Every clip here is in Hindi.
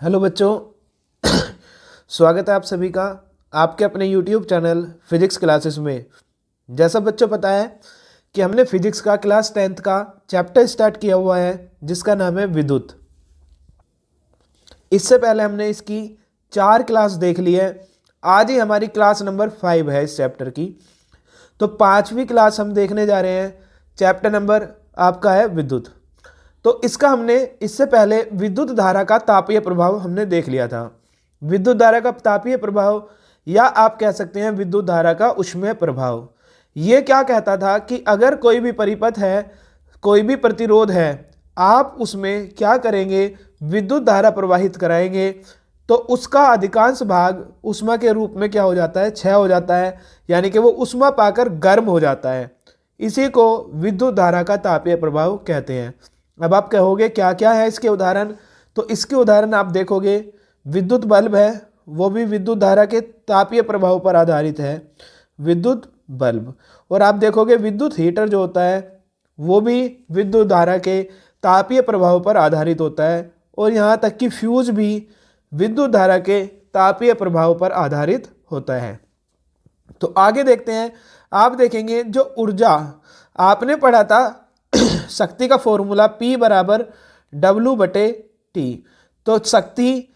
हेलो बच्चों, स्वागत है आप सभी का आपके अपने YouTube चैनल फिजिक्स क्लासेस में। जैसा बच्चों पता है कि हमने फिजिक्स का क्लास 10th का चैप्टर स्टार्ट किया हुआ है जिसका नाम है विद्युत। इससे पहले हमने इसकी 4 क्लास देख ली है। आज ही हमारी क्लास नंबर 5 है इस चैप्टर की। तो 5वीं क्लास हम देखने जा रहे हैं। चैप्टर नंबर आपका है विद्युत। तो इसका हमने इससे पहले विद्युत धारा का तापीय प्रभाव हमने देख लिया था। विद्युत धारा का तापीय प्रभाव या आप कह सकते हैं विद्युत धारा का ऊष्मीय प्रभाव। ये क्या कहता था कि अगर कोई भी परिपथ है, कोई भी प्रतिरोध है, आप उसमें क्या करेंगे, विद्युत धारा प्रवाहित कराएंगे तो उसका अधिकांश भाग ऊष्मा के रूप में क्या हो जाता है, क्षय हो जाता है, यानी कि वो ऊष्मा पाकर गर्म हो जाता है। इसी को विद्युत धारा का तापीय प्रभाव कहते हैं। अब आप कहोगे क्या क्या है इसके उदाहरण, तो इसके उदाहरण आप देखोगे विद्युत बल्ब है, वो भी विद्युत धारा के तापीय प्रभाव पर आधारित है, विद्युत बल्ब। और आप देखोगे विद्युत हीटर जो होता है वो भी विद्युत धारा के तापीय प्रभाव पर आधारित होता है। और यहाँ तक कि फ्यूज भी विद्युत धारा के तापीय प्रभाव पर आधारित होता है। तो आगे देखते हैं। आप देखेंगे जो ऊर्जा आपने पढ़ा था शक्ति का फॉर्मूला P बराबर W/T। तो शक्ति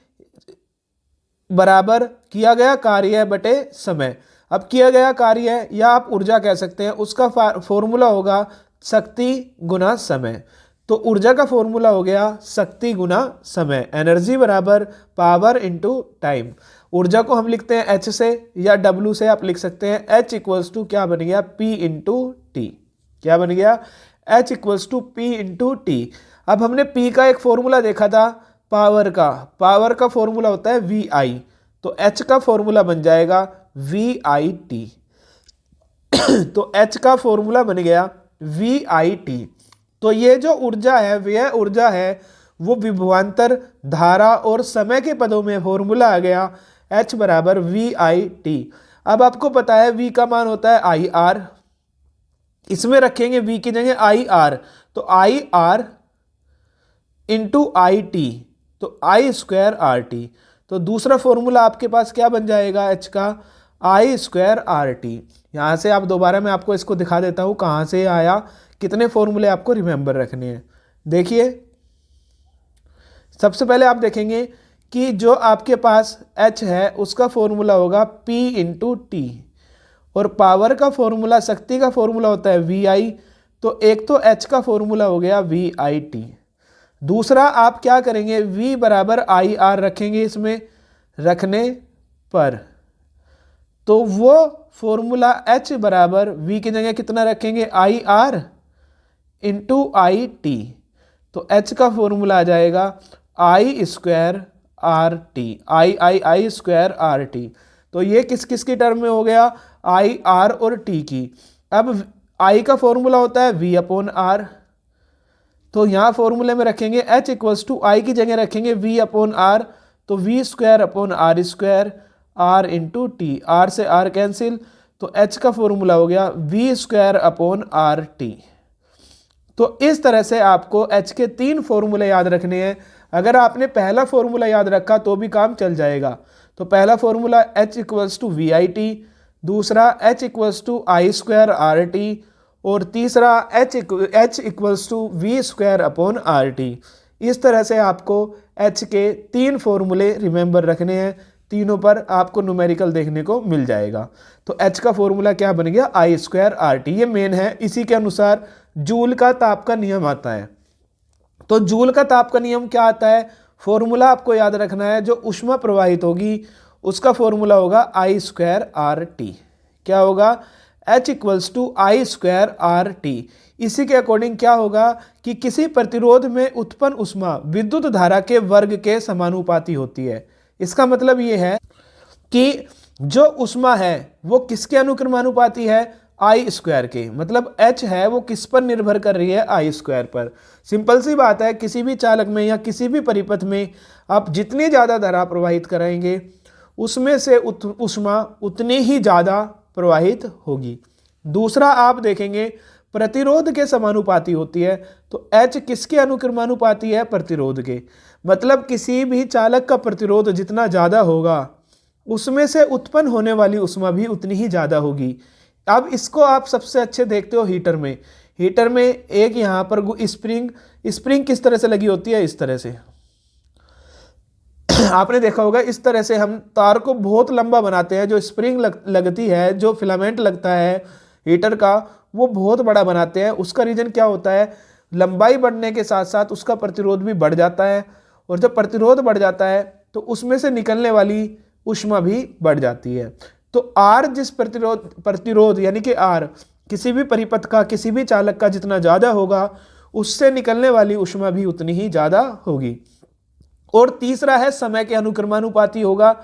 बराबर किया गया कार्य बटे समय। अब किया गया कार्य या आप ऊर्जा कह सकते हैं, उसका फॉर्मूला होगा शक्ति गुना समय। तो ऊर्जा का फॉर्मूला हो गया शक्ति गुना समय, एनर्जी बराबर पावर इनटू टाइम। ऊर्जा को हम लिखते हैं H से या W से आप लिख सकते हैं। H इक्वल्स टू क्या बन गया, P इंटू टी। क्या बन गया, H equals to P into T. अब हमने P का एक फॉर्मूला देखा था पावर का फॉर्मूला होता है VI। तो H का फॉर्मूला बन जाएगा VIT। तो H का फॉर्मूला बन गया VIT। तो ये जो ऊर्जा है, वह ऊर्जा है वो विभवांतर, धारा और समय के पदों में फॉर्मूला आ गया H बराबर VIT। अब आपको पता है V का मान होता है IR, इसमें रखेंगे V की जगह IR, तो IR इंटू IT, तो I²RT। तो दूसरा फॉर्मूला आपके पास क्या बन जाएगा H का, I²RT। यहाँ से आप दोबारा मैं आपको इसको दिखा देता हूँ कहाँ से आया, कितने फॉर्मूले आपको रिमेंबर रखने हैं। देखिए सबसे पहले आप देखेंगे कि जो आपके पास H है उसका फॉर्मूला होगा P इंटू टी, और पावर का फॉर्मूला, शक्ति का फॉर्मूला होता है VI। तो एक तो H का फॉर्मूला हो गया VIT। दूसरा आप क्या करेंगे, V बराबर IR रखेंगे इसमें रखने पर, तो वो फॉर्मूला H बराबर V की जगह कितना रखेंगे, IR इंटू IT। तो H का फॉर्मूला आ जाएगा I²RT, I²RT। तो ये किस किस की टर्म में हो गया, I, R और T की। अब I का फॉर्मूला होता है V/R। तो यहाँ फॉर्मूले में रखेंगे H इक्वल्स टू I की जगह रखेंगे V/R, तो V²/R², R into T, R से R कैंसिल, तो H का फॉर्मूला हो गया V²/RT। तो इस तरह से आपको H के 3 फॉर्मूले याद रखने हैं। अगर आपने पहला फॉर्मूला याद रखा तो भी काम चल जाएगा। तो पहला formula H equals to VIT, दूसरा H इक्वल्स टू I²RT, और तीसरा H इक्वल्स टू V²/RT। इस तरह से आपको H के 3 फॉर्मूले रिमेंबर रखने हैं। तीनों पर आपको न्यूमेरिकल देखने को मिल जाएगा। तो H का फॉर्मूला क्या बन गया, I²RT। ये मेन है। इसी के अनुसार जूल का ताप का नियम आता है। तो जूल का ताप का नियम क्या आता है, फॉर्मूला आपको याद रखना है। जो ऊष्मा प्रवाहित होगी उसका फॉर्मूला होगा I²RT। क्या होगा, H इक्वल्स टू I²RT। इसी के अकॉर्डिंग क्या होगा कि किसी प्रतिरोध में उत्पन्न ऊष्मा विद्युत धारा के वर्ग के समानुपाती होती है। इसका मतलब ये है कि जो ऊष्मा है वो किसके अनुक्रमानुपाती है, I² के। मतलब H है वो किस पर निर्भर कर रही है, I² पर। सिंपल सी बात है, किसी भी चालक में या किसी भी परिपथ में आप जितनी ज़्यादा धारा प्रवाहित कराएंगे उसमें से ऊष्मा उतनी ही ज़्यादा प्रवाहित होगी। दूसरा आप देखेंगे प्रतिरोध के समानुपाती होती है। तो H किसके अनुक्रमानुपाती है? प्रतिरोध के। मतलब किसी भी चालक का प्रतिरोध जितना ज़्यादा होगा उसमें से उत्पन्न होने वाली ऊष्मा भी उतनी ही ज़्यादा होगी। अब इसको आप सबसे अच्छे देखते हो हीटर में। हीटर में एक यहाँ पर स्प्रिंग किस तरह से लगी होती है? इस तरह से। आपने देखा होगा इस तरह से हम तार को बहुत लंबा बनाते हैं। जो स्प्रिंग लगती है, जो फिलामेंट लगता है हीटर का, वो बहुत बड़ा बनाते हैं। उसका रीजन क्या होता है? लंबाई बढ़ने के साथ साथ उसका प्रतिरोध भी बढ़ जाता है, और जब प्रतिरोध बढ़ जाता है तो उसमें से निकलने वाली ऊष्मा भी बढ़ जाती है। तो R जिस प्रतिरोध यानी कि R किसी भी परिपथ का, किसी भी चालक का जितना ज़्यादा होगा उससे निकलने वाली ऊष्मा भी उतनी ही ज़्यादा होगी। और तीसरा है समय के अनुक्रमानुपाती होगा,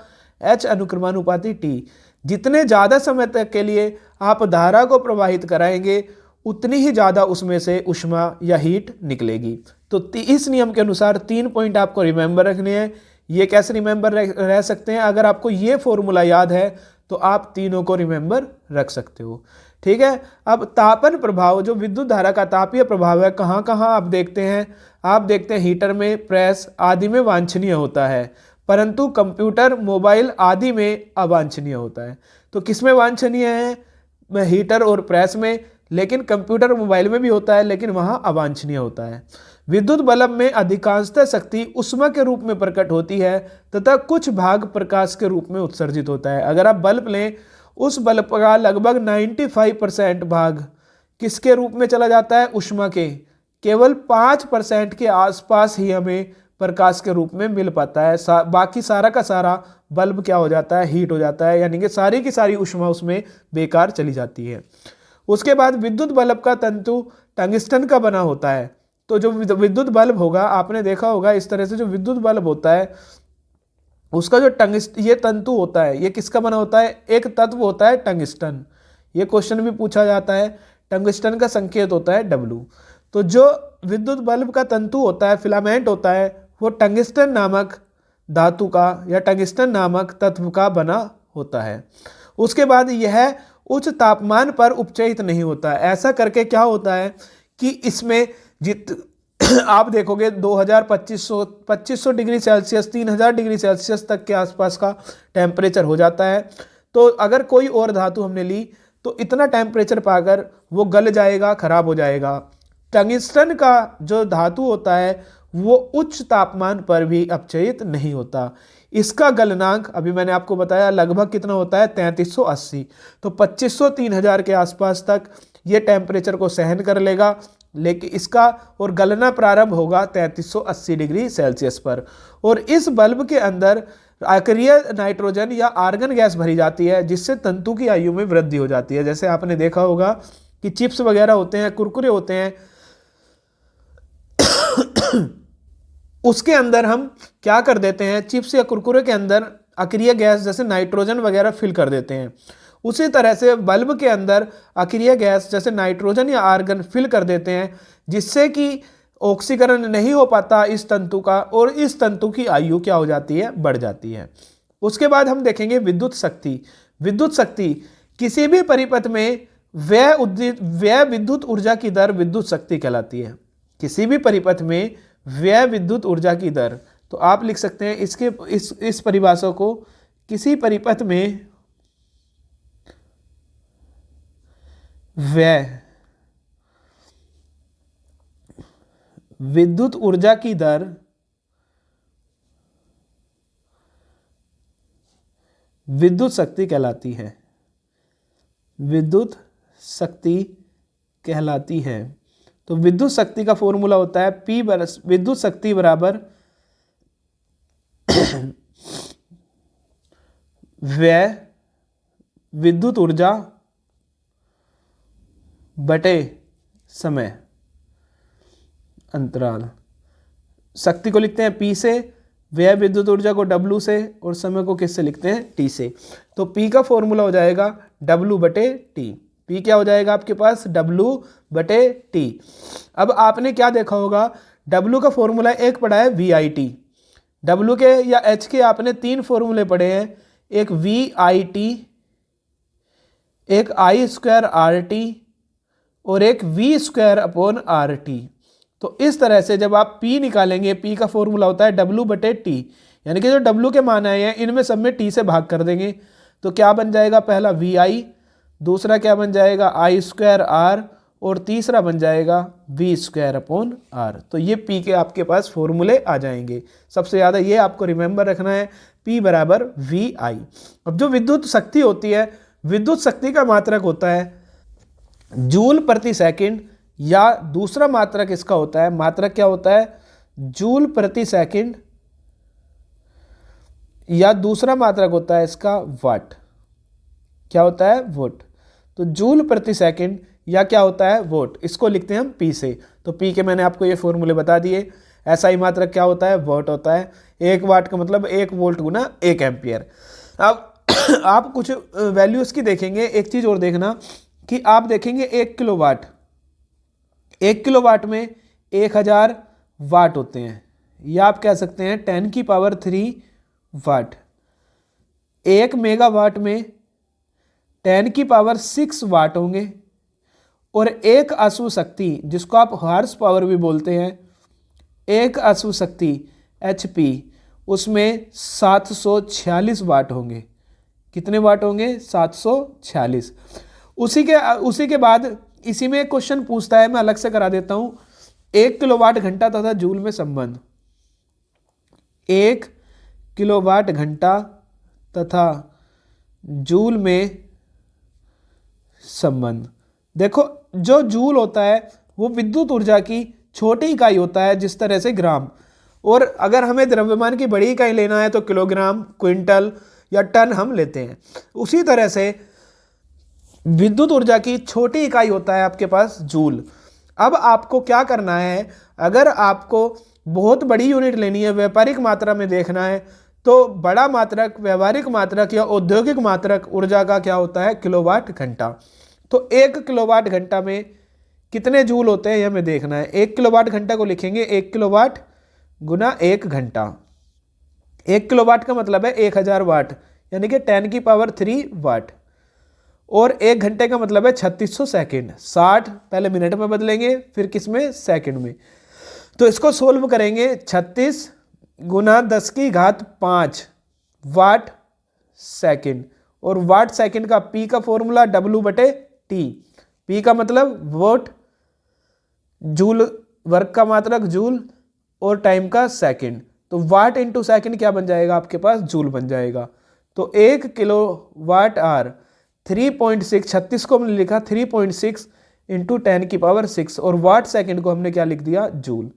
H अनुक्रमानुपाती T। जितने ज़्यादा समय तक के लिए आप धारा को प्रवाहित कराएंगे उतनी ही ज़्यादा उसमें से ऊष्मा या हीट निकलेगी। तो इस नियम के अनुसार 3 पॉइंट आपको रिमेंबर रखने हैं। ये कैसे रिमेंबर रह सकते हैं? अगर आपको ये फॉर्मूला याद है तो आप तीनों को रिमेंबर रख सकते हो। ठीक है। अब तापन प्रभाव, जो विद्युत धारा का तापीय प्रभाव है, कहाँ कहाँ आप देखते हैं? आप देखते हैं हीटर में, प्रेस आदि में वांछनीय होता है, परंतु कंप्यूटर, मोबाइल आदि में अवांछनीय होता है। तो किस में वांछनीय है? हीटर और प्रेस में। लेकिन कंप्यूटर और मोबाइल में भी होता है, लेकिन वहाँ अवांछनीय होता है। विद्युत बल्ब में अधिकांशतः शक्ति ऊष्मा के रूप में प्रकट होती है तथा कुछ भाग प्रकाश के रूप में उत्सर्जित होता है। अगर आप बल्ब लें, उस बल्ब का लगभग 95% भाग किसके रूप में चला जाता है? ऊष्मा के। केवल 5% के आसपास ही हमें प्रकाश के रूप में मिल पाता है। बाकी सारा का सारा बल्ब क्या हो जाता है? हीट हो जाता है, यानी कि सारी की सारी ऊष्मा उसमें बेकार चली जाती है। उसके बाद विद्युत बल्ब का तंतु टंगस्टन का बना होता है। तो जो विद्युत बल्ब होगा, आपने देखा होगा इस तरह से जो विद्युत बल्ब होता है उसका जो ये तंतु होता है, ये किसका बना होता है? एक तत्व होता है टंगस्टन। ये क्वेश्चन भी पूछा जाता है। टंगस्टन का संकेत होता है W। तो जो विद्युत बल्ब का तंतु होता है, फिलामेंट होता है, वो टंगस्टन नामक धातु का या टंगस्टन नामक तत्व का बना होता है। उसके बाद यह उच्च तापमान पर उपचयित नहीं होता है। ऐसा करके क्या होता है कि इसमें आप देखोगे 2500 डिग्री सेल्सियस, 3000 डिग्री सेल्सियस तक के आसपास का टेम्परेचर हो जाता है। तो अगर कोई और धातु हमने ली तो इतना टेम्परेचर पाकर वो गल जाएगा, खराब हो जाएगा। टंगस्टन का जो धातु होता है वो उच्च तापमान पर भी अपचयित नहीं होता। इसका गलनांक अभी मैंने आपको बताया लगभग कितना होता है? 3380। तो 2500-3000 के आसपास तक ये टेम्परेचर को सहन कर लेगा, लेकिन इसका और गलना प्रारंभ होगा 3380 डिग्री सेल्सियस पर। और इस बल्ब के अंदर अक्रिय नाइट्रोजन या आर्गन गैस भरी जाती है, जिससे तंतु की आयु में वृद्धि हो जाती है। जैसे आपने देखा होगा कि चिप्स वगैरह होते हैं, कुरकुरे होते हैं, उसके अंदर हम क्या कर देते हैं? चिप्स या कुरकुरे के अंदर अक्रिय गैस जैसे नाइट्रोजन वगैरह फिल कर देते हैं। उसी तरह से बल्ब के अंदर अक्रिय गैस जैसे नाइट्रोजन या आर्गन फिल कर देते हैं, जिससे कि ऑक्सीकरण नहीं हो पाता इस तंतु का, और इस तंतु की आयु क्या हो जाती है? बढ़ जाती है। उसके बाद हम देखेंगे विद्युत शक्ति। विद्युत शक्ति किसी भी परिपथ में व्यय विद्युत ऊर्जा की दर विद्युत शक्ति कहलाती है। किसी भी परिपथ में व्यय विद्युत ऊर्जा की दर, तो आप लिख सकते हैं इस परिभाषा को, किसी परिपथ में व्यय विद्युत ऊर्जा की दर विद्युत शक्ति कहलाती है। विद्युत शक्ति कहलाती है। तो विद्युत शक्ति का फॉर्मूला होता है P विद्युत शक्ति बराबर व्यय विद्युत ऊर्जा बटे समय अंतराल। शक्ति को लिखते हैं P से, व्यय विद्युत ऊर्जा को W से, और समय को किससे लिखते हैं? T से। तो P का फॉर्मूला हो जाएगा W बटे T। P क्या हो जाएगा आपके पास? W बटे T। अब आपने क्या देखा होगा? W का फॉर्मूला एक पढ़ा है VIT। W के या H के आपने 3 फॉर्मूले पढ़े हैं, एक VIT, एक I² RT और एक V square upon R T. तो इस तरह से जब आप P निकालेंगे, P का फॉर्मूला होता है W/T, यानी कि जो W के मान आए हैं इनमें सब में T से भाग कर देंगे। तो क्या बन जाएगा, पहला VI, दूसरा क्या बन जाएगा I²R, और तीसरा बन जाएगा V²/R। तो ये P के आपके पास फॉर्मूले आ जाएंगे। सबसे ज़्यादा ये आपको रिमेंबर रखना है, P बराबर VI। अब जो विद्युत शक्ति होती है, विद्युत शक्ति का मात्रक होता है जूल प्रति सेकंड, या दूसरा मात्रक इसका होता है, मात्रक क्या होता है, जूल प्रति सेकंड, या दूसरा मात्रक होता है इसका वाट। क्या होता है, वोट। तो जूल प्रति सेकंड या क्या होता है, वोट। इसको लिखते हैं हम P से। तो P के मैंने आपको ये फॉर्मूले बता दिए। SI मात्रक क्या होता है, वोट होता है। 1 वाट का मतलब 1 वोल्ट गुना 1 एम्पियर। अब आप कुछ वैल्यूज की देखेंगे। एक चीज और देखना कि आप देखेंगे 1 किलोवाट, 1 किलोवाट में 1000 वाट होते हैं, या आप कह सकते हैं 10⁻³ वाट। 1 मेगावाट में 10⁻6 वाट होंगे, और एक अश्व शक्ति जिसको आप हॉर्स पावर भी बोलते हैं, एक अश्व शक्ति HP, उसमें 746 वाट होंगे। कितने वाट होंगे, 746। उसी के बाद इसी में एक क्वेश्चन पूछता है, मैं अलग से करा देता हूं। 1 किलोवाट घंटा तथा जूल में संबंध। 1 किलोवाट घंटा तथा जूल में संबंध। देखो, जो जूल होता है वो विद्युत ऊर्जा की छोटी इकाई होता है, जिस तरह से ग्राम। और अगर हमें द्रव्यमान की बड़ी इकाई लेना है तो किलोग्राम, क्विंटल या टन हम लेते हैं। उसी तरह से विद्युत ऊर्जा की छोटी इकाई होता है आपके पास जूल। अब आपको क्या करना है, अगर आपको बहुत बड़ी यूनिट लेनी है, व्यापारिक मात्रा में देखना है, तो बड़ा मात्रक, व्यवहारिक मात्रक या औद्योगिक मात्रक ऊर्जा का क्या होता है, किलोवाट घंटा। तो 1 किलोवाट घंटा में कितने जूल होते हैं, यह हमें देखना है। 1 किलोवाट घंटा को लिखेंगे 1 किलोवाट गुना 1 घंटा। 1 किलोवाट का मतलब है 1000 वाट, यानी कि 10⁻³ वाट। और 1 घंटे का मतलब है 3600 सेकेंड। 60 पहले मिनट में बदलेंगे, फिर किस में, सेकेंड में। तो इसको सोल्व करेंगे, 36 गुना 10⁵5 वाट सेकेंड। और वाट सेकेंड का P का फॉर्मूला W/T। P का मतलब वोट, जूल वर्क का मात्रक जूल, और टाइम का सेकंड। तो वाट इंटू सेकंड क्या बन जाएगा आपके पास, जूल बन जाएगा। तो 1 किलोवाट आर 3.6, 36 को हमने लिखा 3.6 इंटू 10⁻6, और वाट सेकंड को हमने क्या लिख दिया, जूल।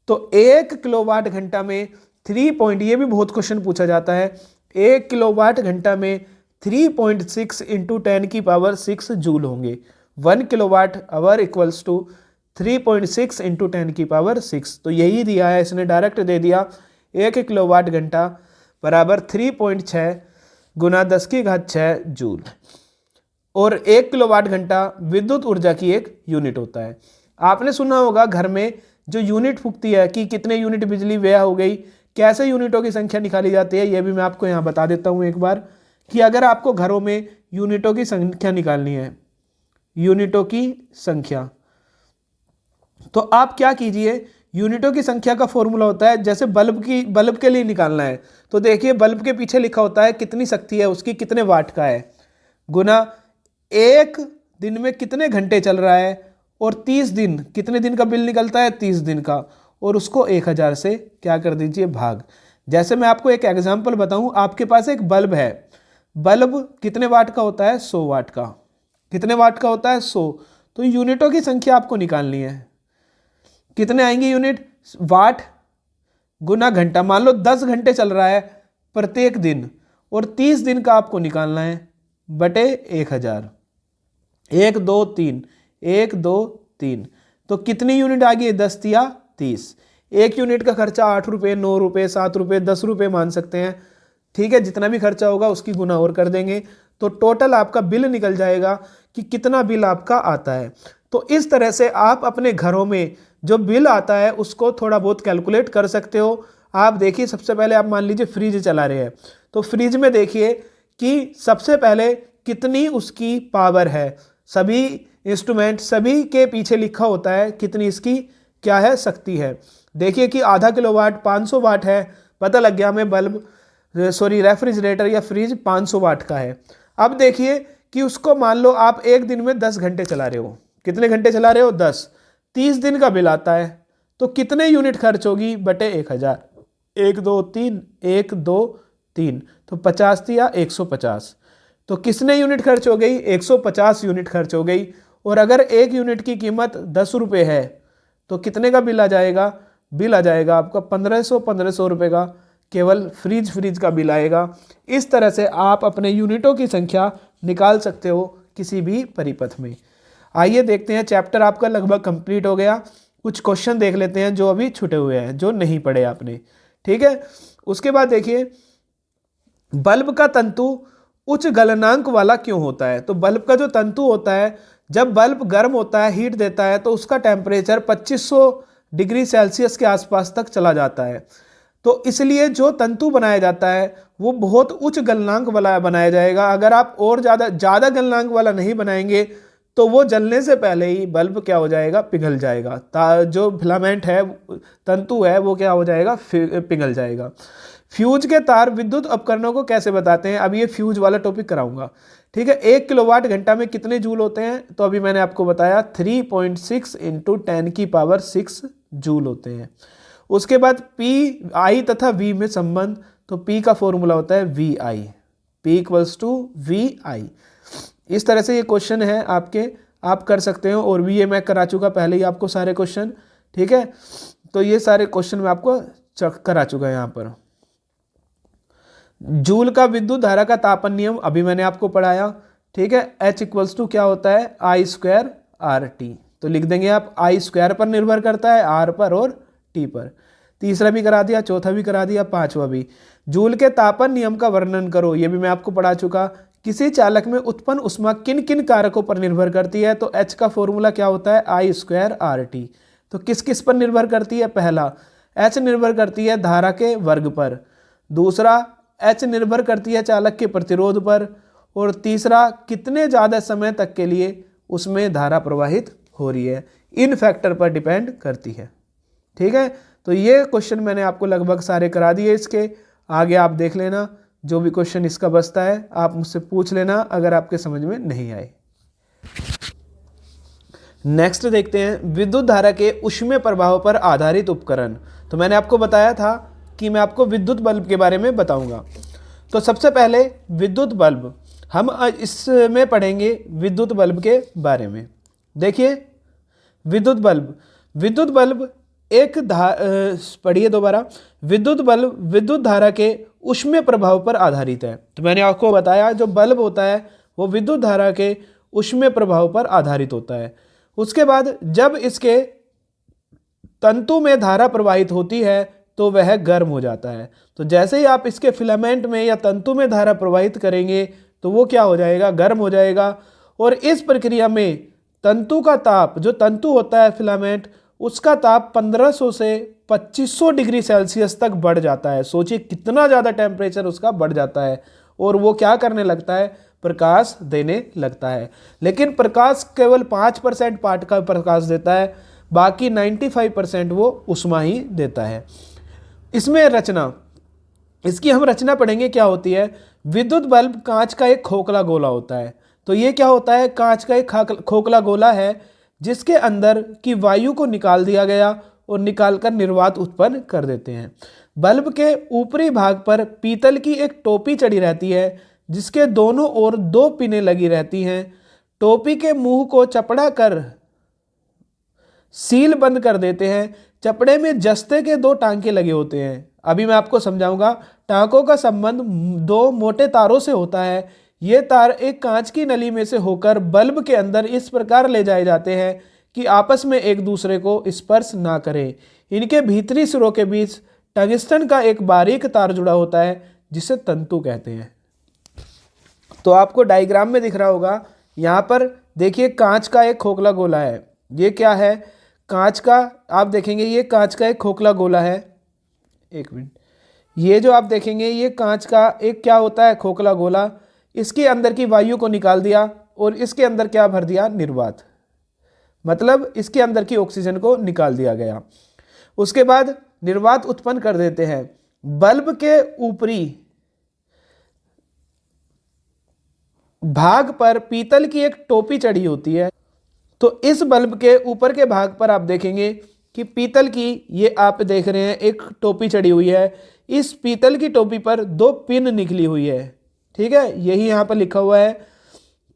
तो 1 किलोवाट घंटा में 3 ये भी बहुत क्वेश्चन पूछा जाता है, 1 किलोवाट घंटा में 3.6 इंटू 10⁻6 जूल होंगे। 1 kilowatt hour equals to 3.6 into 10⁻6। तो यही दिया है, इसने डायरेक्ट दे दिया 1 किलोवाट घंटा बराबर 3.6 गुना 10⁻6 जूल। और 1 किलोवाट घंटा विद्युत ऊर्जा की एक यूनिट होता है। आपने सुना होगा घर में जो यूनिट फूकती है कि कितने यूनिट बिजली व्यय हो गई, कैसे यूनिटों की संख्या निकाली जाती है, यह भी मैं आपको यहाँ बता देता हूँ एक बार। कि अगर आपको घरों में यूनिटों की संख्या निकालनी है, यूनिटों की संख्या, तो आप क्या कीजिए, यूनिटों की संख्या का फॉर्मूला होता है, जैसे बल्ब के लिए निकालना है तो देखिए बल्ब के पीछे लिखा होता है कितनी शक्ति है उसकी, कितने वाट का है, गुना 1 दिन में कितने घंटे चल रहा है, और 30 दिन, कितने दिन का बिल निकलता है, 30 दिन का, और उसको 1000 से क्या कर दीजिए, भाग। जैसे मैं आपको एक एग्जांपल बताऊं, आपके पास एक बल्ब है, बल्ब कितने वाट का होता है, 100 वाट का। कितने वाट का होता है, 100। तो यूनिटों की संख्या आपको निकालनी है, कितने आएंगे यूनिट, वाट गुना घंटा। मान लो 10 घंटे चल रहा है प्रत्येक दिन, और 30 दिन का आपको निकालना है, बटे 1000। 1 2 3, 1 2 3, तो कितनी यूनिट आ गई, 10 या 30। एक यूनिट का खर्चा 8 रुपये, 9 रुपये, 7 रुपये, 10 रुपये मान सकते हैं, ठीक है। जितना भी खर्चा होगा उसकी गुना और कर देंगे, तो टोटल आपका बिल निकल जाएगा कि कितना बिल आपका आता है। तो इस तरह से आप अपने घरों में जो बिल आता है उसको थोड़ा बहुत कैलकुलेट कर सकते हो। आप देखिए, सबसे पहले आप मान लीजिए फ्रिज चला रहे हैं, तो फ्रिज में देखिए कि सबसे पहले कितनी उसकी पावर है। सभी इंस्ट्रूमेंट सभी के पीछे लिखा होता है कितनी इसकी क्या है शक्ति है। देखिए कि आधा किलोवाट 500 वाट है, पता लग गया हमें बल्ब रेफ्रिजरेटर या फ्रिज 500 वाट का है। अब देखिए कि उसको मान लो आप एक दिन में 10 घंटे चला रहे हो। कितने घंटे चला रहे हो? 10। 30 दिन का बिल आता है तो कितने यूनिट खर्च होगी बटे 1000। 1 2 3 1 2 3 तो 50 दिया 150। तो कितने यूनिट खर्च हो गई? 150 यूनिट खर्च हो गई। और अगर एक यूनिट की कीमत 10 रुपये है तो कितने का बिल आ जाएगा? बिल आ जाएगा आपका 1500 रुपये का, केवल फ्रिज का बिल आएगा। इस तरह से आप अपने यूनिटों की संख्या निकाल सकते हो किसी भी परिपथ में। आइए देखते हैं, चैप्टर आपका लगभग कंप्लीट हो गया। कुछ क्वेश्चन देख लेते हैं जो अभी छूटे हुए हैं, जो नहीं पढ़े आपने। ठीक है, उसके बाद देखिए बल्ब का तंतु उच्च गलनांक वाला क्यों होता है? तो बल्ब का जो तंतु होता है, जब बल्ब गर्म होता है, हीट देता है, तो उसका टेम्परेचर 2500 डिग्री सेल्सियस के आसपास तक चला जाता है। तो इसलिए जो तंतु बनाया जाता है वो बहुत उच्च गलनांक वाला बनाया जाएगा। अगर आप और ज़्यादा गलनांक वाला नहीं बनाएंगे तो वो जलने से पहले ही बल्ब क्या हो जाएगा? पिघल जाएगा। जो फिलामेंट है, तंतु है, वो क्या हो जाएगा? पिघल जाएगा। फ्यूज के तार विद्युत उपकरणों को कैसे बताते हैं? अब ये फ्यूज वाला टॉपिक कराऊंगा। ठीक है, 1 किलोवाट घंटा में कितने जूल होते हैं? तो अभी मैंने आपको बताया 3.6 × 10⁶ जूल होते हैं। उसके बाद पी, आई तथा वी में संबंध, तो पी का फॉर्मूला होता है वी आई, पी = वी आई। इस तरह से ये क्वेश्चन है आपके, आप कर सकते हो। और भी ये मैं करा चुका पहले ही आपको सारे क्वेश्चन। ठीक है, तो ये सारे क्वेश्चन मैं आपको करा चुका है यहाँ पर। जूल का विद्युत धारा का तापन नियम अभी मैंने आपको पढ़ाया। ठीक है, H = क्या होता है? I² RT। तो लिख देंगे आप, I² पर निर्भर करता है, R पर और T पर। तीसरा भी करा दिया, चौथा भी करा दिया, पांचवा भी। जूल के तापन नियम का वर्णन करो, ये भी मैं आपको पढ़ा चुका। किसी चालक में उत्पन्न ऊष्मा किन किन कारकों पर निर्भर करती है? तो H का फॉर्मूला क्या होता है? I² RT। तो किस किस पर निर्भर करती है? पहला, H निर्भर करती है धारा के वर्ग पर। दूसरा, H निर्भर करती है चालक के प्रतिरोध पर। और तीसरा, कितने ज़्यादा समय तक के लिए उसमें धारा प्रवाहित हो रही है। इन फैक्टर पर डिपेंड करती है। ठीक है, तो ये क्वेश्चन मैंने आपको लगभग सारे करा दिए। इसके आगे आप देख लेना, जो भी क्वेश्चन इसका बचता है आप मुझसे पूछ लेना अगर आपके समझ में नहीं आए। नेक्स्ट देखते हैं, विद्युत धारा के ऊष्मीय प्रभाव पर आधारित उपकरण। तो मैंने आपको बताया था कि मैं आपको विद्युत बल्ब के बारे में बताऊंगा। तो सबसे पहले विद्युत बल्ब, हम इसमें पढ़ेंगे विद्युत बल्ब के बारे में। देखिए विद्युत बल्ब एक पढ़िए दोबारा। विद्युत बल्ब विद्युत धारा के ऊष्मीय प्रभाव पर आधारित है। तो मैंने आपको बताया जो बल्ब होता है वो विद्युत धारा के ऊष्मीय प्रभाव पर आधारित होता है। उसके बाद जब इसके तंतु में धारा प्रवाहित होती है तो वह गर्म हो जाता है। तो जैसे ही आप इसके फिलामेंट में या तंतु में धारा प्रवाहित करेंगे तो वो क्या हो जाएगा? गर्म हो जाएगा। और इस प्रक्रिया में तंतु का ताप, जो तंतु होता है फिलामेंट, उसका ताप 1500 से 2500 डिग्री सेल्सियस तक बढ़ जाता है। सोचिए कितना ज़्यादा टेम्परेचर उसका बढ़ जाता है। और वो क्या करने लगता है? प्रकाश देने लगता है। लेकिन प्रकाश केवल 5% पार्ट का प्रकाश देता है, बाकी 95% वो ऊष्मा ही देता है। इसमें रचना, इसकी हम रचना पढ़ेंगे क्या होती है। विद्युत बल्ब कांच का एक खोखला गोला होता है। तो ये क्या होता है? कांच का एक खोखला गोला है जिसके अंदर की वायु को निकाल दिया गया और निकालकर निर्वात उत्पन्न कर देते हैं। बल्ब के ऊपरी भाग पर पीतल की एक टोपी चढ़ी रहती है जिसके दोनों ओर 2 पिनें लगी रहती हैं। टोपी के मुंह को चपड़ा कर सील बंद कर देते हैं। चपड़े में जस्ते के 2 टांके लगे होते हैं। अभी मैं आपको समझाऊंगा। टांकों का संबंध 2 मोटे तारों से होता है। ये तार एक कांच की नली में से होकर बल्ब के अंदर इस प्रकार ले जाए जाते हैं कि आपस में एक दूसरे को स्पर्श ना करें। इनके भीतरी सिरों के बीच टंगस्टन का एक बारीक तार जुड़ा होता है जिसे तंतु कहते हैं। तो आपको डायग्राम में दिख रहा होगा, यहाँ पर देखिए कांच का एक खोखला गोला है। ये क्या है? कांच का, आप देखेंगे ये कांच का एक खोखला गोला है। एक मिनट, ये जो आप देखेंगे ये कांच का एक क्या होता है? खोखला गोला। इसके अंदर की वायु को निकाल दिया और इसके अंदर क्या भर दिया? निर्वात। मतलब इसके अंदर की ऑक्सीजन को निकाल दिया गया। उसके बाद निर्वात उत्पन्न कर देते हैं। बल्ब के ऊपरी भाग पर पीतल की एक टोपी चढ़ी होती है। तो इस बल्ब के ऊपर के भाग पर आप देखेंगे कि पीतल की, ये आप देख रहे हैं, एक टोपी चढ़ी हुई है। इस पीतल की टोपी पर 2 पिन निकली हुई है। ठीक है, यही यहाँ पर लिखा हुआ है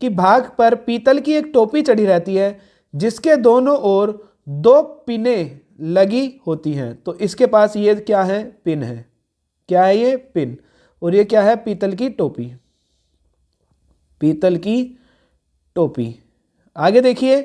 कि भाग पर पीतल की एक टोपी चढ़ी रहती है जिसके दोनों ओर 2 पिनें लगी होती हैं। तो इसके पास ये क्या है? पिन है। क्या है ये? पिन। और ये क्या है? पीतल की टोपी। पीतल की टोपी। आगे देखिए,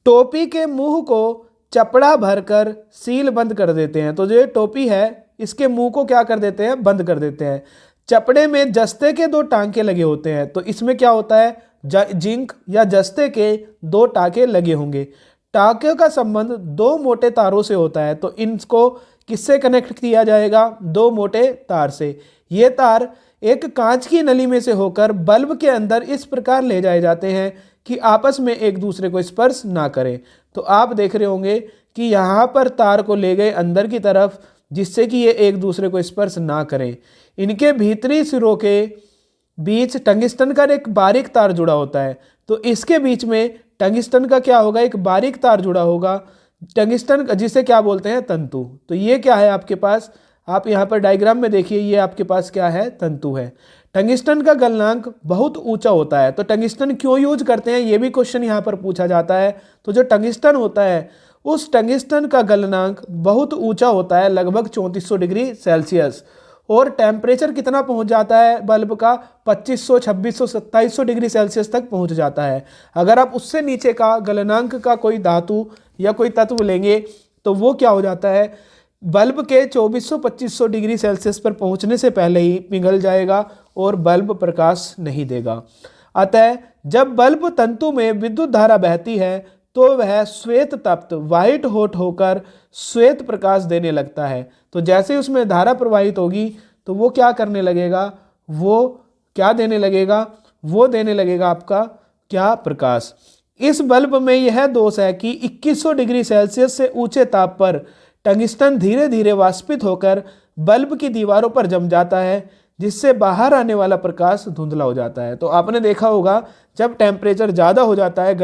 टोपी के मुंह को चपड़ा भरकर सील बंद कर देते हैं। तो जो ये टोपी है इसके मुंह को क्या कर देते हैं? बंद कर देते हैं। चपड़े में जस्ते के 2 टांके लगे होते हैं। तो इसमें क्या होता है? जिंक या जस्ते के 2 टांके लगे होंगे। टांके का संबंध 2 मोटे तारों से होता है। तो इनको किससे कनेक्ट किया जाएगा? 2 मोटे तार से। ये तार एक कांच की नली में से होकर बल्ब के अंदर इस प्रकार ले जाए जाते हैं कि आपस में एक दूसरे को स्पर्श ना करें। तो आप देख रहे होंगे कि यहाँ पर तार को ले गए अंदर की तरफ, जिससे कि ये एक दूसरे को स्पर्श ना करें। इनके भीतरी सिरों के बीच टंगिस्टन का एक बारीक तार जुड़ा होता है। तो इसके बीच में टंगिस्टन का क्या होगा? एक बारीक तार जुड़ा होगा। टंगिस्टन जिसे क्या बोलते हैं? तंतु। तो ये क्या है आपके पास? आप यहाँ पर डायग्राम में देखिए, ये आपके पास क्या है? तंतु है। टंगिस्टन का गलनांक बहुत ऊंचा होता है। तो टंगिस्टन क्यों यूज करते हैं, ये भी क्वेश्चन यहाँ पर पूछा जाता है। तो जो टंगिस्टन होता है उस टंगिस्टन का गलनांक बहुत ऊंचा होता है, लगभग 3400 डिग्री सेल्सियस। और टेम्परेचर कितना पहुंच जाता है बल्ब का? 2500, 2600, 2700 डिग्री सेल्सियस तक पहुंच जाता है। अगर आप उससे नीचे का गलनांक का कोई धातु या कोई तत्व लेंगे तो वो क्या हो जाता है? बल्ब के 2400-2500 डिग्री सेल्सियस पर पहुंचने से पहले ही पिघल जाएगा और बल्ब प्रकाश नहीं देगा। अतः जब बल्ब तंतु में विद्युत धारा बहती है तो वह श्वेत तप्त व्हाइट हॉट होकर श्वेत प्रकाश देने लगता है। तो जैसे उसमें धारा प्रवाहित होगी तो वो क्या करने लगेगा? वो क्या देने लगेगा? वो देने लगेगा आपका क्या? प्रकाश। इस बल्ब में यह दोष है कि 2100 डिग्री सेल्सियस से ऊंचे ताप पर टंगिस्टन धीरे धीरे वाष्पित होकर बल्ब की दीवारों पर जम जाता है, जिससे बाहर आने वाला प्रकाश धुंधला हो जाता है। तो आपने देखा होगा जब टेम्परेचर ज़्यादा हो जाता है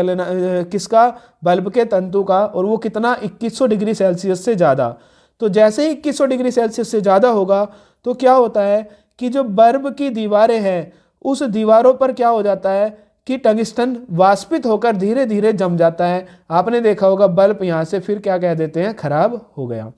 किसका? बल्ब के तंतु का, और वो कितना? 2100 डिग्री सेल्सियस से ज़्यादा। तो जैसे ही 2100 डिग्री सेल्सियस से ज़्यादा होगा तो क्या होता है कि जो बल्ब की दीवारें हैं उस दीवारों पर क्या हो जाता है कि टंगिस्टन वाष्पित होकर धीरे धीरे जम जाता है। आपने देखा होगा बल्ब यहाँ से फिर क्या कह देते हैं? खराब हो गया।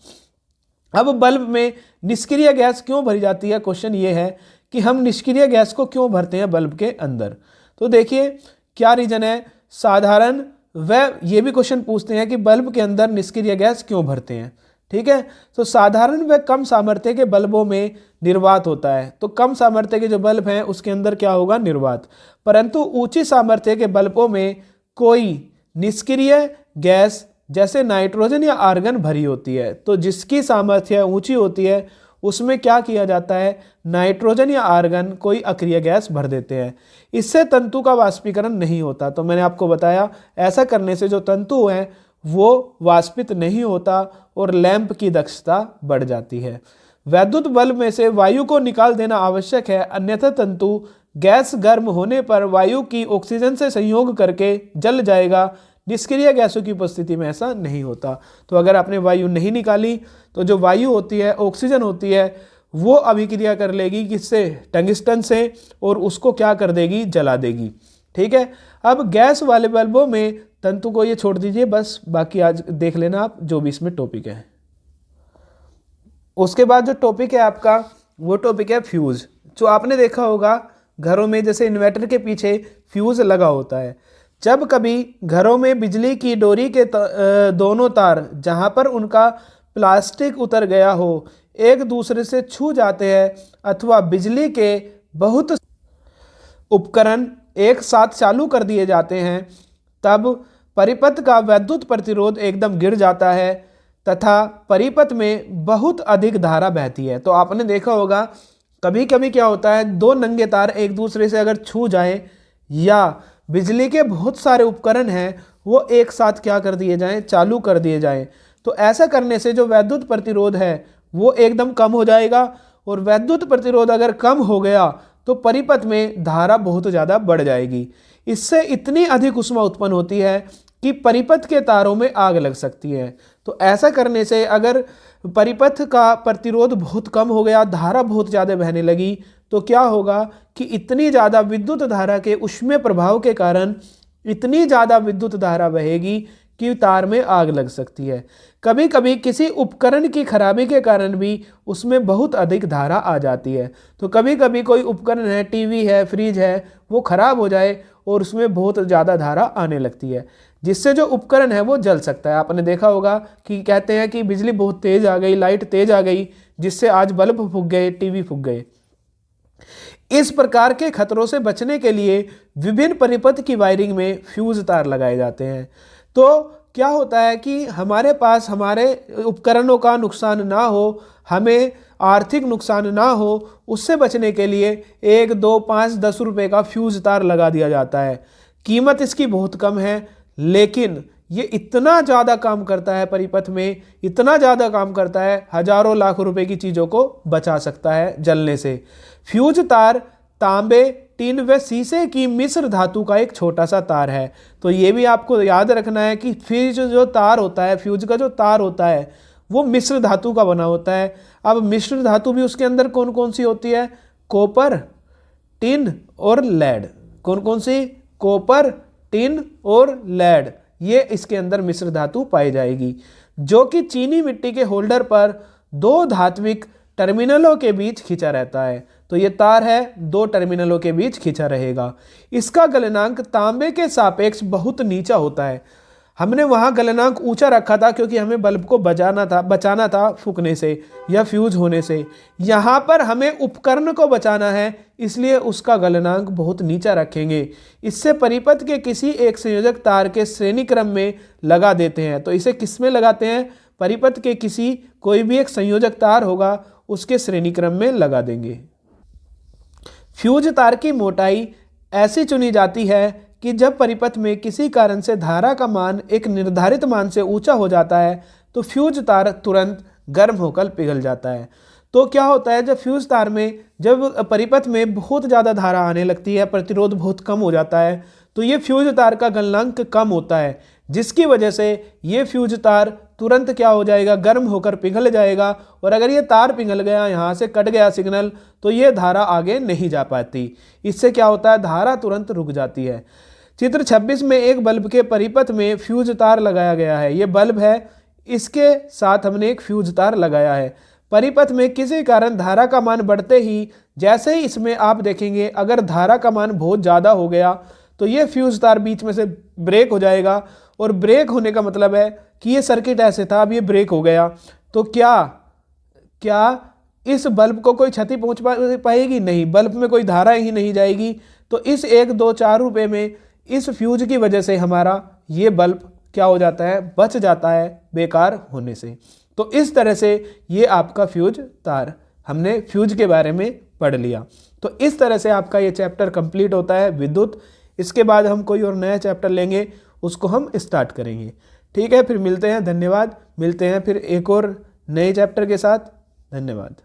अब बल्ब में निष्क्रिय गैस क्यों भरी जाती है? क्वेश्चन ये है कि हम निष्क्रिय गैस को क्यों भरते हैं बल्ब के अंदर। तो देखिए क्या रीजन है। साधारण व ये भी क्वेश्चन पूछते हैं कि बल्ब के अंदर निष्क्रिय गैस क्यों भरते हैं। ठीक है, तो साधारण व कम सामर्थ्य के बल्बों में निर्वात होता है। तो कम सामर्थ्य के जो बल्ब हैं उसके अंदर क्या होगा? निर्वात। परंतु ऊंची सामर्थ्य के बल्बों में कोई निष्क्रिय गैस जैसे नाइट्रोजन या आर्गन भरी होती है। तो जिसकी सामर्थ्य ऊंची होती है उसमें क्या किया जाता है? नाइट्रोजन या आर्गन कोई अक्रिय गैस भर देते हैं। इससे तंतु का वाष्पीकरण नहीं होता। तो मैंने आपको बताया ऐसा करने से जो तंतु है वो वाष्पित नहीं होता और लैंप की दक्षता बढ़ जाती है। वैद्युत बल्ब में से वायु को निकाल देना आवश्यक है, अन्यथा तंतु गैस गर्म होने पर वायु की ऑक्सीजन से संयोग करके जल जाएगा। निष्क्रिय गैसों की उपस्थिति में ऐसा नहीं होता। तो अगर आपने वायु नहीं निकाली तो जो वायु होती है, ऑक्सीजन होती है, वो अभिक्रिया कर लेगी किससे? टंगिस्टन से, और उसको क्या कर देगी? जला देगी। ठीक है, अब गैस वाले बल्बों में तंतु को ये छोड़ दीजिए बस, बाकी आज देख लेना आप जो भी इसमें टॉपिक है। उसके बाद जो टॉपिक है आपका वो टॉपिक है फ्यूज। जो आपने देखा होगा घरों में जैसे इन्वर्टर के पीछे फ्यूज लगा होता है। जब कभी घरों में बिजली की डोरी के दोनों तार जहां पर उनका प्लास्टिक उतर गया हो एक दूसरे से छू जाते हैं, अथवा बिजली के बहुत उपकरण एक साथ चालू कर दिए जाते हैं, तब परिपथ का वैद्युत प्रतिरोध एकदम गिर जाता है तथा परिपथ में बहुत अधिक धारा बहती है। तो आपने देखा होगा कभी कभी क्या होता है, दो नंगे तार एक दूसरे से अगर छू जाए या बिजली के बहुत सारे उपकरण हैं वो एक साथ क्या कर दिए जाएं, चालू कर दिए जाएं। तो ऐसा करने से जो वैद्युत प्रतिरोध है वो एकदम कम हो जाएगा, और वैद्युत प्रतिरोध अगर कम हो गया तो परिपथ में धारा बहुत ज़्यादा बढ़ जाएगी। इससे इतनी अधिक ऊष्मा उत्पन्न होती है कि परिपथ के तारों में आग लग सकती है। तो ऐसा करने से अगर परिपथ का प्रतिरोध बहुत कम हो गया, धारा बहुत ज़्यादा बहने लगी, तो क्या होगा कि इतनी ज़्यादा विद्युत धारा के ऊष्मीय प्रभाव के कारण इतनी ज़्यादा विद्युत धारा बहेगी कि तार में आग लग सकती है। कभी कभी किसी उपकरण की खराबी के कारण भी उसमें बहुत अधिक धारा आ जाती है। तो कभी कभी कोई उपकरण है, टीवी है, फ्रिज है, वो खराब हो जाए और उसमें बहुत ज़्यादा धारा आने लगती है, जिससे जो उपकरण है वो जल सकता है। आपने देखा होगा कि कहते हैं कि बिजली बहुत तेज़ आ गई, लाइट तेज़ आ गई, जिससे आज बल्ब फूक गए, टीवी फूक गए। इस प्रकार के खतरों से बचने के लिए विभिन्न परिपथ की वायरिंग में फ्यूज तार लगाए जाते हैं। तो क्या होता है कि हमारे पास हमारे उपकरणों का नुकसान ना हो, हमें आर्थिक नुकसान ना हो, उससे बचने के लिए 1, 2, 5, 10 रुपए का फ्यूज तार लगा दिया जाता है। कीमत इसकी बहुत कम है, लेकिन ये इतना ज़्यादा काम करता है परिपथ में, इतना ज़्यादा काम करता है, हजारों लाख रुपए की चीज़ों को बचा सकता है जलने से। फ्यूज तार तांबे, टिन व शीशे की मिश्र धातु का एक छोटा सा तार है। तो ये भी आपको याद रखना है कि फ्यूज जो तार होता है, फ्यूज का जो तार होता है वो मिश्र धातु का बना होता है। अब मिश्र धातु भी उसके अंदर कौन कौन सी होती है? कॉपर, टिन और लेड। कौन कौन सी? कॉपर, टिन और लेड, ये इसके अंदर मिश्र धातु पाई जाएगी, जो कि चीनी मिट्टी के होल्डर पर 2 धात्विक टर्मिनलों के बीच खिंचा रहता है। तो ये तार है 2 टर्मिनलों के बीच खिंचा रहेगा। इसका गलनांक तांबे के सापेक्ष बहुत नीचा होता है। हमने वहाँ गलनांक ऊंचा रखा था क्योंकि हमें बल्ब को बचाना था फूकने से या फ्यूज होने से। यहाँ पर हमें उपकरण को बचाना है, इसलिए उसका गलनांक बहुत नीचा रखेंगे। इससे परिपथ के किसी एक संयोजक तार के श्रेणी क्रम में लगा देते हैं। तो इसे किस में लगाते हैं? परिपथ के किसी कोई भी एक संयोजक तार होगा उसके श्रेणी क्रम में लगा देंगे। फ्यूज तार की मोटाई ऐसी चुनी जाती है कि जब परिपथ में किसी कारण से धारा का मान एक निर्धारित मान से ऊंचा हो जाता है तो फ्यूज तार तुरंत गर्म होकर पिघल जाता है। तो क्या होता है, जब फ्यूज तार में जब परिपथ में बहुत ज़्यादा धारा आने लगती है, प्रतिरोध बहुत कम हो जाता है, तो ये फ्यूज तार का गलनांक कम होता है, जिसकी वजह से ये फ्यूज तार तुरंत क्या हो जाएगा? गर्म होकर पिघल जाएगा। और अगर ये तार पिघल गया, यहाँ से कट गया सिग्नल, तो ये धारा आगे नहीं जा पाती। इससे क्या होता है? धारा तुरंत रुक जाती है। चित्र 26 में एक बल्ब के परिपथ में फ्यूज तार लगाया गया है। ये बल्ब है, इसके साथ हमने एक फ्यूज तार लगाया है। परिपथ में किसी कारण धारा का मान बढ़ते ही, जैसे ही इसमें आप देखेंगे अगर धारा का मान बहुत ज़्यादा हो गया तो ये फ्यूज तार बीच में से ब्रेक हो जाएगा। और ब्रेक होने का मतलब है कि ये सर्किट ऐसे था, अब ये ब्रेक हो गया। तो क्या इस बल्ब को कोई क्षति पहुंच पाएगी? नहीं, बल्ब में कोई धारा ही नहीं जाएगी। तो इस 1, 2, 4 रुपए में इस फ्यूज की वजह से हमारा ये बल्ब क्या हो जाता है? बच जाता है बेकार होने से। तो इस तरह से ये आपका फ्यूज तार, हमने फ्यूज के बारे में पढ़ लिया। तो इस तरह से आपका ये चैप्टर कंप्लीट होता है विद्युत। इसके बाद हम कोई और नया चैप्टर लेंगे, उसको हम स्टार्ट करेंगे। ठीक है, फिर मिलते हैं। धन्यवाद। मिलते हैं फिर एक और नए चैप्टर के साथ। धन्यवाद।